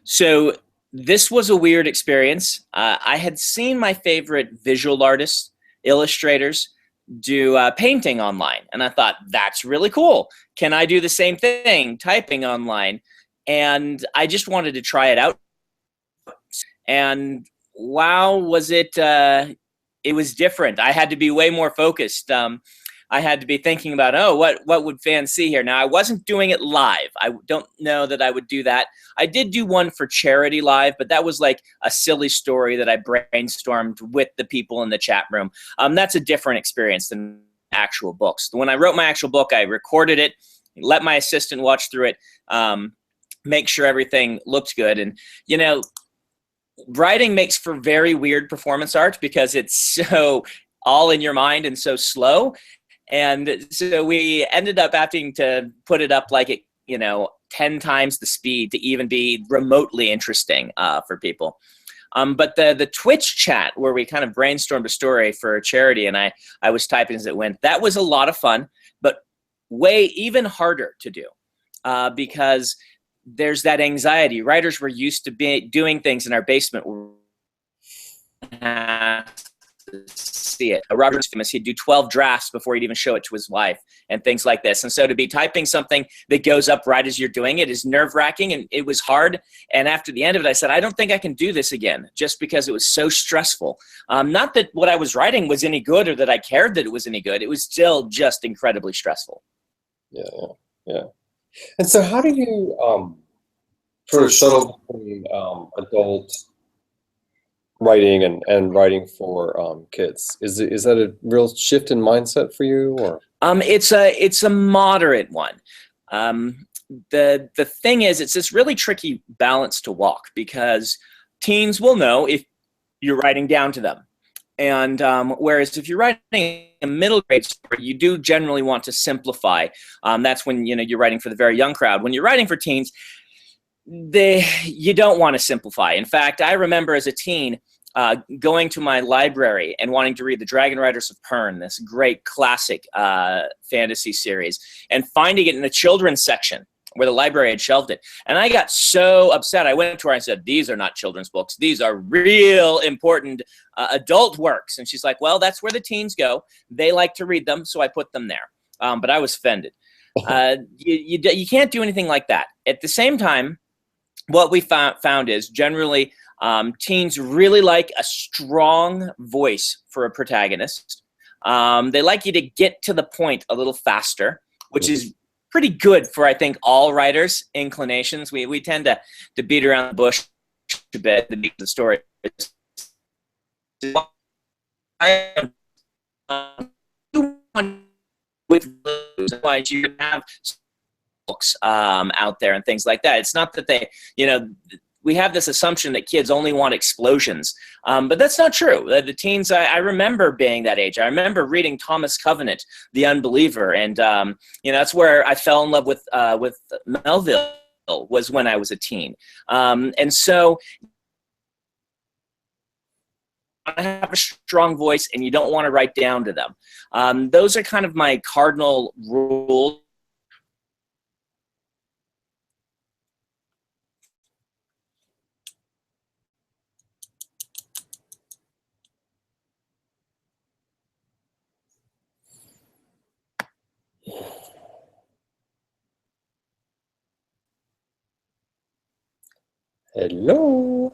So this was a weird experience. I had seen my favorite visual artists, illustrators, do painting online, and I thought that's really cool. Can I do the same thing, typing online? And I just wanted to try it out. And wow, was it? It was different. I had to be way more focused. I had to be thinking about, oh, what would fans see here? Now, I wasn't doing it live. I don't know that I would do that. I did do one for charity live, but that was like a silly story that I brainstormed with the people in the chat room. That's a different experience than actual books. When I wrote my actual book, I recorded it, let my assistant watch through it, make sure everything looked good. And, you know, writing makes for very weird performance art because it's so all in your mind and so slow. And so we ended up having to put it up like it, 10 times the speed to even be remotely interesting for people. But the Twitch chat where we kind of brainstormed a story for a charity and I was typing as it went, that was a lot of fun, but way even harder to do because there's that anxiety. Writers were used to doing things in our basement. See it. Robert's famous. He'd do 12 drafts before he'd even show it to his wife and things like this. And so to be typing something that goes up right as you're doing it is nerve-wracking, and it was hard. And after the end of it, I said, I don't think I can do this again, just because it was so stressful. Not that what I was writing was any good or that I cared that it was any good. It was still just incredibly stressful. Yeah. And so how do you sort of shuttle between adult writing and writing for kids? Is that a real shift in mindset for you, or? It's a moderate one. The thing is, it's this really tricky balance to walk because teens will know if you're writing down to them. And whereas if you're writing a middle grade story, you do generally want to simplify. That's when you're writing for the very young crowd. When you're writing for teens, you don't want to simplify. In fact, I remember as a teen going to my library and wanting to read The Dragon Riders of Pern, this great classic fantasy series, and finding it in the children's section where the library had shelved it. And I got so upset. I went to her and said, these are not children's books. These are real important adult works. And she's like, well, that's where the teens go. They like to read them, so I put them there. But I was offended. You can't do anything like that. At the same time, what we found is generally teens really like a strong voice for a protagonist. They like you to get to the point a little faster, which is pretty good for, I think, all writers' inclinations. We tend to beat around the bush a bit to beat the story. With why you have books out there and things like that. It's not that they, we have this assumption that kids only want explosions, but that's not true. The teens, I remember being that age. I remember reading Thomas Covenant, The Unbeliever, and that's where I fell in love with Melville, was when I was a teen. And so I have a strong voice, and you don't want to write down to them. Those are kind of my cardinal rules. Hello.